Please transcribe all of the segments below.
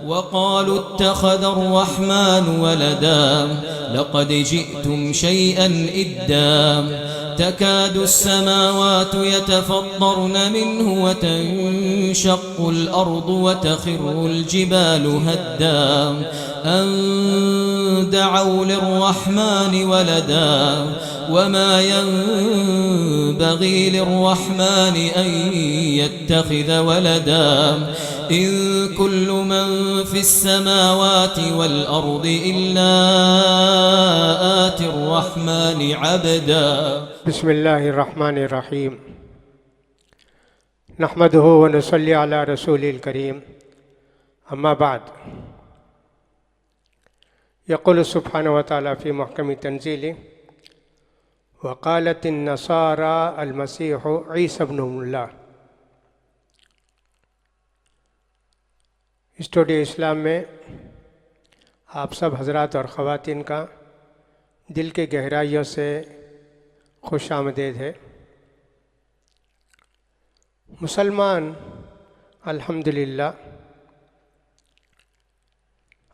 وقالوا اتخذ الرحمن ولدا لقد جئتم شيئا إدا تكاد السماوات يتفطرن منه وتنشق الأرض وتخر الجبال هدا أن دعوا للرحمن ولدا وما ينبغي للرحمن أن يتخذ ولدا إن كل من في السماوات والأرض إلا آتي الرحمن عبدا. بسم الله الرحمن الرحيم. نحمده ونصلي على رسوله الكريم. أما بعد، يقول سبحانه وتعالى في محكم تنزيله: وقالت النصارى المسيح عيسى ابن اللہ. اسٹوڈیو اسلام میں آپ سب حضرات اور خواتین کا دل کے گہرائیوں سے خوش آمدید ہے. مسلمان الحمدللہ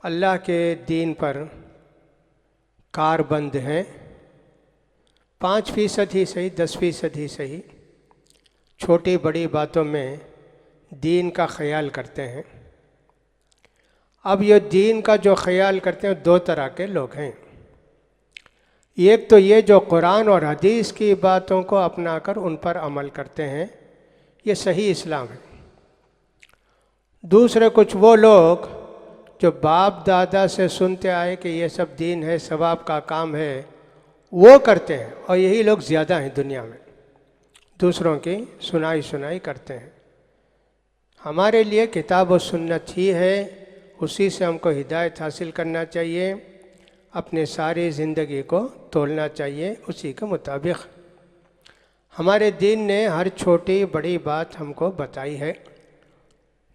اللہ کے دین پر کاربند ہیں. 5% ہی صحیح، 10% ہی صحیح، چھوٹی بڑی باتوں میں دین کا خیال کرتے ہیں. اب یہ دین کا جو خیال کرتے ہیں 2 طرح کے لوگ ہیں. ایک تو یہ جو قرآن اور حدیث کی باتوں کو اپنا کر ان پر عمل کرتے ہیں، یہ صحیح اسلام ہے. دوسرے کچھ وہ لوگ جو باپ دادا سے سنتے آئے کہ یہ سب دین ہے، ثواب کا کام ہے، وہ کرتے ہیں. اور یہی لوگ زیادہ ہیں دنیا میں، دوسروں کی سنائی کرتے ہیں. ہمارے لیے کتاب و سنت ہی ہے، اسی سے ہم کو ہدایت حاصل کرنا چاہیے، اپنے ساری زندگی کو تولنا چاہیے اسی کے مطابق. ہمارے دین نے ہر چھوٹی بڑی بات ہم کو بتائی ہے.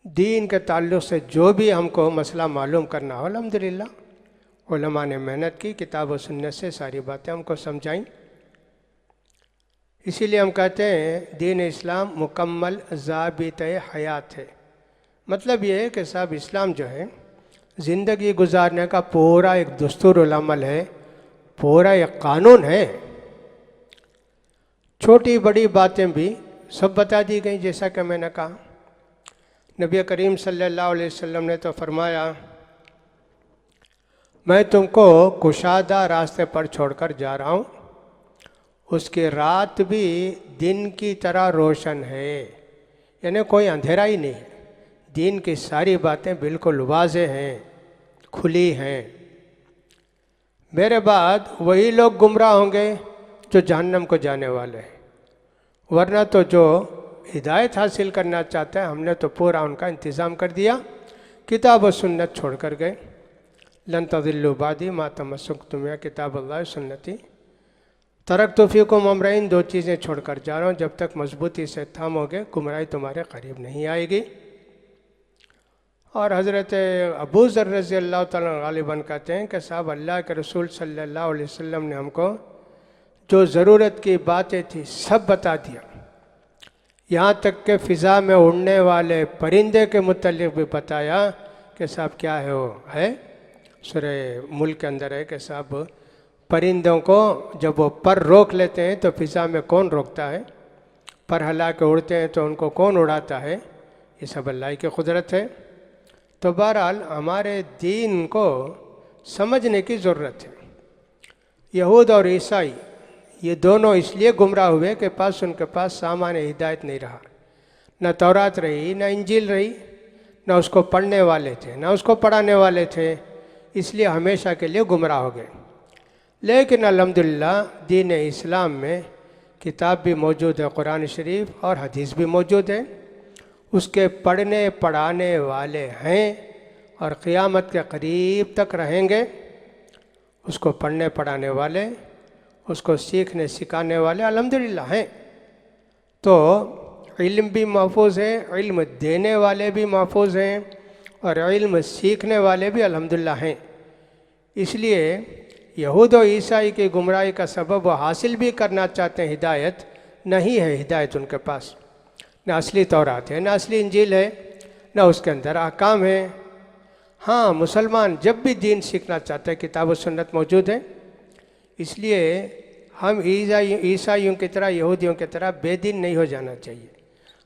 دین کے تعلق سے جو بھی ہم کو مسئلہ معلوم کرنا ہو، الحمدللہ علماء نے محنت کی، کتاب و سنت سے ساری باتیں ہم کو سمجھائیں. اسی لیے ہم کہتے ہیں دین اسلام مکمل ضابطۂ حیات ہے. مطلب یہ ہے کہ صاحب اسلام جو ہے زندگی گزارنے کا پورا ایک دستور العمل ہے، پورا ایک قانون ہے. چھوٹی بڑی باتیں بھی سب بتا دی گئیں. جیسا کہ میں نے کہا، نبی کریم صلی اللہ علیہ وسلم نے تو فرمایا، میں تم کو کشادہ راستے پر چھوڑ کر جا رہا ہوں، اس کی رات بھی دن کی طرح روشن ہے، یعنی کوئی اندھیرا ہی نہیں ہے. دین کی ساری باتیں بالکل واضح ہیں، کھلی ہیں. میرے بعد وہی لوگ گمراہ ہوں گے جو جہنم کو جانے والے ہیں، ورنہ تو جو ہدایت حاصل کرنا چاہتا ہے ہم نے تو پورا ان کا انتظام کر دیا. کتاب و سنت چھوڑ کر گئے. لن تضلوا بعدی ما تمسکتم کتاب اللہ سنتی. ترکت فیکم امرین، 2 چیزیں چھوڑ کر جا رہا ہوں، جب تک مضبوطی سے تھامو گے گمراہی تمہارے قریب نہیں آئے گی. اور حضرت ابو ذر رضی اللہ تعالیٰ غالباً کہتے ہیں کہ صاحب اللہ کے رسول صلی اللہ علیہ وسلم نے ہم کو جو ضرورت کی باتیں تھیں سب بتا دیا. یہاں تک کہ فضا میں اڑنے والے پرندے کے متعلق بھی بتایا کہ صاحب کیا ہے، وہ ہے سورہ ملک کے اندر ہے کہ صاحب پرندوں کو جب وہ پر روک لیتے ہیں تو فضا میں کون روکتا ہے، پر ہلا کے اڑتے ہیں تو ان کو کون اڑاتا ہے، یہ سب اللہ کی قدرت ہے. تو بہرحال ہمارے دین کو سمجھنے کی ضرورت ہے. یہود اور عیسائی یہ دونوں اس لیے گمراہ ہوئے کہ ان کے پاس سامان ہدایت نہیں رہا. نہ تورات رہی، نہ انجیل رہی، نہ اس کو پڑھنے والے تھے، نہ اس کو پڑھانے والے تھے، اس لیے ہمیشہ کے لیے گمراہ ہو گئے. لیکن الحمدللہ دین اسلام میں کتاب بھی موجود ہے، قرآن شریف اور حدیث بھی موجود ہے. اس کے پڑھنے پڑھانے والے ہیں اور قیامت کے قریب تک رہیں گے. اس کو پڑھنے پڑھانے والے، اس کو سیکھنے سکھانے والے الحمدللہ ہیں. تو علم بھی محفوظ ہے، علم دینے والے بھی محفوظ ہیں، اور علم سیکھنے والے بھی الحمدللہ ہیں. اس لیے یہود و عیسائی کی گمراہی کا سبب وہ حاصل بھی کرنا چاہتے ہیں ہدایت، نہیں ہے ہدایت ان کے پاس. نہ اصلی تورات ہے، نہ اصلی انجیل ہے، نہ اس کے اندر احکام ہے. ہاں مسلمان جب بھی دین سیکھنا چاہتا ہے کتاب و سنت موجود ہے، اس لیے ہم عیسائیوں کی طرح یہودیوں کی طرح بے دین نہیں ہو جانا چاہیے.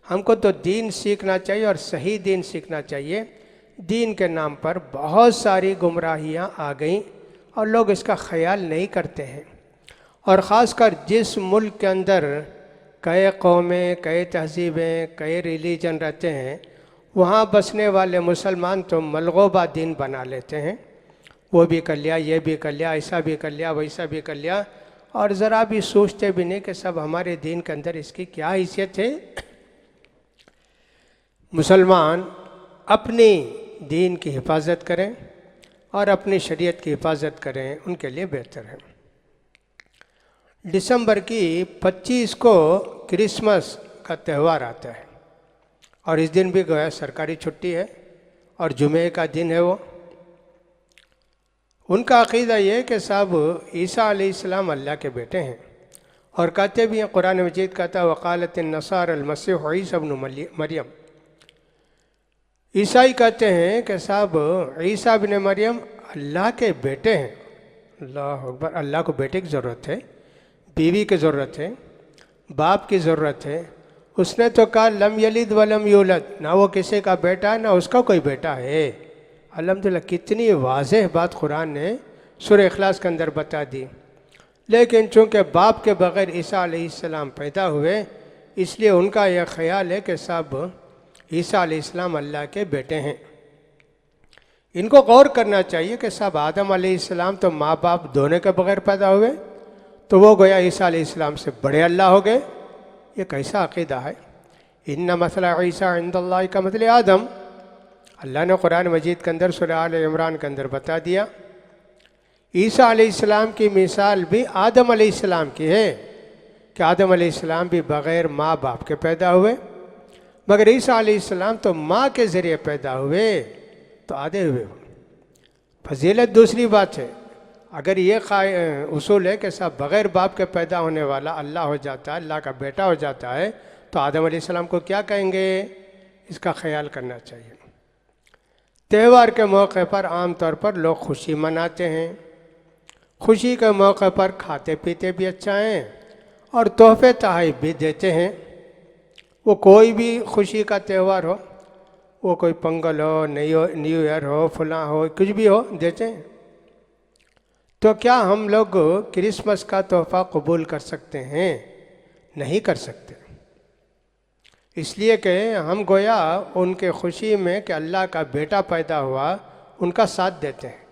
ہم کو تو دین سیکھنا چاہیے اور صحیح دین سیکھنا چاہیے. دین کے نام پر بہت ساری گمراہیاں آ گئیں اور لوگ اس کا خیال نہیں کرتے ہیں. اور خاص کر جس ملک کے اندر کئی قومیں، کئی تہذیبیں، کئی ریلیجن رہتے ہیں، وہاں بسنے والے مسلمان تو ملغوبہ دین بنا لیتے ہیں. وہ بھی کر لیا، یہ بھی کر لیا، ایسا بھی کر لیا، ویسا بھی کر لیا، اور ذرا بھی سوچتے بھی نہیں کہ سب ہمارے دین کے اندر اس کی کیا حیثیت ہے. مسلمان اپنی دین کی حفاظت کریں اور اپنی شریعت کی حفاظت کریں، ان کے لیے بہتر ہے. دسمبر کی 25 کو کرسمس کا تہوار آتا ہے، اور اس دن بھی گویا سرکاری چھٹی ہے اور جمعے کا دن ہے. وہ ان کا عقیدہ یہ ہے کہ صاحب عیسیٰ علیہ السلام اللہ کے بیٹے ہیں، اور کہتے بھی ہیں، قرآن مجید کہتا ہے وقالت النصارى المسیح عیسی ابن مریم. عیسائی کہتے ہیں کہ صاحب عیسیٰ ابن مریم اللہ کے بیٹے ہیں. اللہ اکبر. اللہ کو بیٹے کی ضرورت ہے، بیوی کی ضرورت ہے، باپ کی ضرورت ہے. اس نے تو کہا لم یلد ولم یولد، نہ وہ کسی کا بیٹا ہے نہ اس کا کوئی بیٹا ہے. الحمدللہ کتنی واضح بات قرآن نے سورہ اخلاص کے اندر بتا دی. لیکن چونکہ باپ کے بغیر عیسیٰ علیہ السلام پیدا ہوئے، اس لیے ان کا یہ خیال ہے کہ صاحب عیسیٰ علیہ السلام اللہ کے بیٹے ہیں. ان کو غور کرنا چاہیے کہ صاحب آدم علیہ السلام تو ماں باپ دونوں کے بغیر پیدا ہوئے، تو وہ گویا عیسیٰ علیہ السلام سے بڑے اللہ ہو گئے. یہ کیسا عقیدہ ہے؟ ان مثل عیسیٰ عند اللہ کا مثل آدم. اللہ نے قرآن مجید کے اندر سورہ آل عمران کے اندر بتا دیا عیسیٰ علیہ السلام کی مثال بھی آدم علیہ السلام کی ہے، کہ آدم علیہ السلام بھی بغیر ماں باپ کے پیدا ہوئے، مگر عیسیٰ علیہ السلام تو ماں کے ذریعے پیدا ہوئے، تو آدھے ہوئے. فضیلت دوسری بات ہے. اگر یہ اصول ہے کہ صاحب بغیر باپ کے پیدا ہونے والا اللہ ہو جاتا ہے، اللہ کا بیٹا ہو جاتا ہے، تو آدم علیہ السلام کو کیا کہیں گے؟ اس کا خیال کرنا چاہیے. تہوار کے موقع پر عام طور پر لوگ خوشی مناتے ہیں. خوشی کے موقع پر کھاتے پیتے بھی اچھا ہیں اور تحفے تحائف بھی دیتے ہیں. وہ کوئی بھی خوشی کا تہوار ہو، وہ کوئی پنگل ہو، نیو ایئر ہو، فلاں ہو، کچھ بھی ہو، دیتے ہیں. تو کیا ہم لوگ کرسمس کا تحفہ قبول کر سکتے ہیں؟ نہیں کر سکتے. اس لیے کہ ہم گویا ان کے خوشی میں کہ اللہ کا بیٹا پیدا ہوا ان کا ساتھ دیتے ہیں.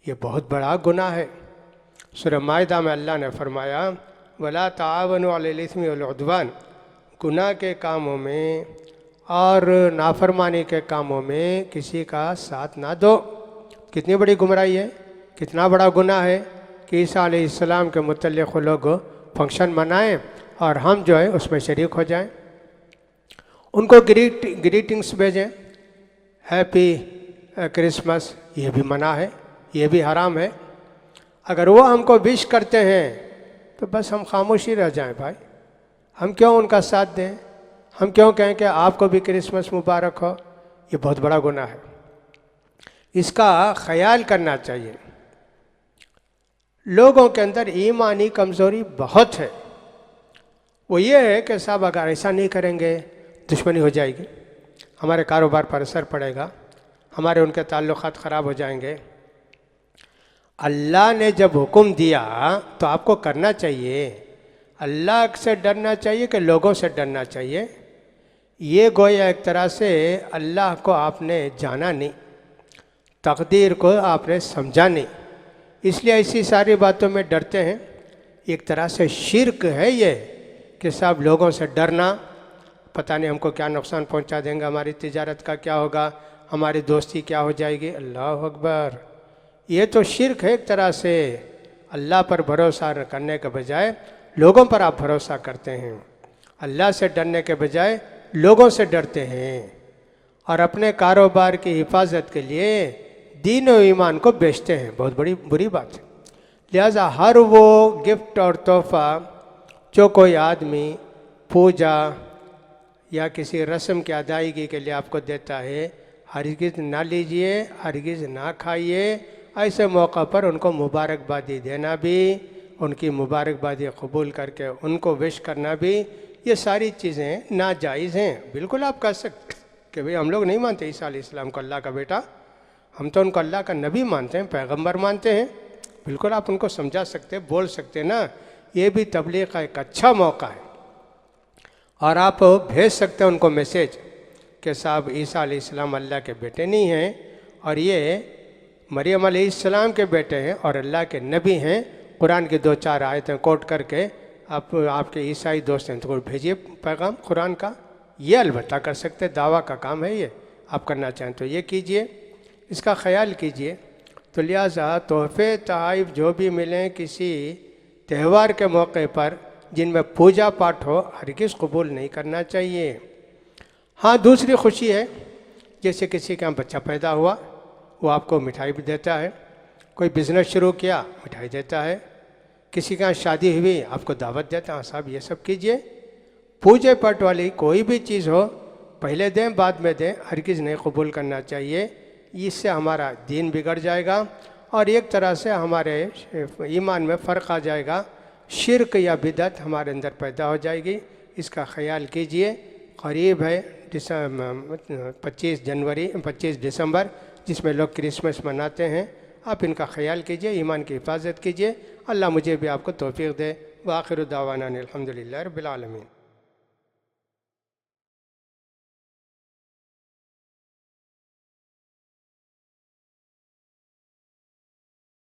یہ بہت بڑا گناہ ہے. سورہ مائدہ میں اللہ نے فرمایا وَلَا تَعَاوَنُوا عَلَى الْإِثْمِ وَالْعُدْوَانِ. گناہ کے کاموں میں اور نافرمانی کے کاموں میں کسی کا ساتھ نہ دو. کتنی بڑی گمراہی ہے، کتنا بڑا گناہ ہے کہ عیسیٰ علیہ السلام کے متعلق لوگ فنکشن منائیں اور ہم جو ہے اس میں شریک ہو جائیں. ان کو گریٹنگس بھیجیں، ہیپی کرسمس. یہ بھی منع ہے، یہ بھی حرام ہے. اگر وہ ہم کو وش کرتے ہیں تو بس ہم خاموشی رہ جائیں. بھائی ہم کیوں ان کا ساتھ دیں؟ ہم کیوں کہیں کہ آپ کو بھی کرسمس مبارک ہو؟ یہ بہت بڑا گناہ ہے. اس کا خیال کرنا چاہیے. لوگوں کے اندر ایمانی کمزوری بہت ہے. وہ یہ ہے کہ صاحب اگر ایسا نہیں کریں گے دشمنی ہو جائے گی، ہمارے کاروبار پر اثر پڑے گا، ہمارے ان کے تعلقات خراب ہو جائیں گے. اللہ نے جب حکم دیا تو آپ کو کرنا چاہیے. اللہ سے ڈرنا چاہیے کہ لوگوں سے ڈرنا چاہیے. یہ گویا ایک طرح سے اللہ کو آپ نے جانا نہیں، تقدیر کو آپ نے سمجھا نہیں، اس لیے ایسی ساری باتوں میں ڈرتے ہیں. ایک طرح سے شرک ہے یہ کہ صاحب لوگوں سے ڈرنا، پتہ نہیں ہم کو کیا نقصان پہنچا دیں گے، ہماری تجارت کا کیا ہوگا، ہماری دوستی کیا ہو جائے گی. اللہ اکبر. یہ تو شرک ہے ایک طرح سے. اللہ پر بھروسہ کرنے کے بجائے لوگوں پر آپ بھروسہ کرتے ہیں. اللہ سے ڈرنے کے بجائے لوگوں سے ڈرتے ہیں اور اپنے کاروبار کی حفاظت کے لیے دین و ایمان کو بیچتے ہیں. بہت بری بات ہے. لہٰذا ہر وہ گفٹ اور تحفہ جو کوئی آدمی پوجا یا کسی رسم کی ادائیگی کے لیے آپ کو دیتا ہے، ہرگز نہ لیجئے، ہرگز نہ کھائیے۔ ایسے موقع پر ان کو مبارکبادی دینا بھی، ان کی مبارکبادی قبول کر کے ان کو وش کرنا بھی، یہ ساری چیزیں ناجائز ہیں۔ بالکل آپ کہہ سکتے کہ بھئی ہم لوگ نہیں مانتے عیسیٰ علیہ السلام کو اللہ کا بیٹا، ہم تو ان کو اللہ کا نبی مانتے ہیں، پیغمبر مانتے ہیں۔ بالکل آپ ان کو سمجھا سکتے، بول سکتے نا، یہ بھی تبلیغ کا ایک اچھا موقع ہے۔ اور آپ بھیج سکتے ہیں ان کو میسیج کہ صاحب عیسیٰ علیہ السلام اللہ کے بیٹے نہیں ہیں، اور یہ مریم علیہ السلام کے بیٹے ہیں اور اللہ کے نبی ہیں۔ قرآن کی 2-4 آیتیں کوٹ کر کے آپ کے عیسائی دوست ہیں تو بھیجیے پیغام قرآن کا۔ یہ البتہ کر سکتے، دعویٰ کا کام ہے، یہ آپ کرنا چاہیں تو یہ کیجئے، اس کا خیال کیجئے۔ تو لہٰذا تحفے تحائف جو بھی ملیں کسی تہوار کے موقع پر جن میں پوجا پاٹ ہو، ہرگز قبول نہیں کرنا چاہیے۔ ہاں دوسری خوشی ہے، جیسے کسی کا بچہ پیدا ہوا وہ آپ کو مٹھائی بھی دیتا ہے، کوئی بزنس شروع کیا مٹھائی دیتا ہے، کسی کا شادی ہوئی آپ کو دعوت دیتا ہے، ہاں صاحب یہ سب کیجئے۔ پوجے پاٹ والی کوئی بھی چیز ہو پہلے دیں بعد میں دیں، ہرگز نہیں قبول کرنا چاہیے۔ اس سے ہمارا دین بگڑ جائے گا اور ایک طرح سے ہمارے ایمان میں فرق آ جائے گا، شرک یا بدعت ہمارے اندر پیدا ہو جائے گی۔ اس کا خیال کیجئے۔ قریب ہے 25 دسمبر جس میں لوگ کرسمس مناتے ہیں، آپ ان کا خیال کیجئے، ایمان کی حفاظت کیجئے۔ اللہ مجھے بھی آپ کو توفیق دے۔ وآخر دعوانا الحمدللہ رب العالمین۔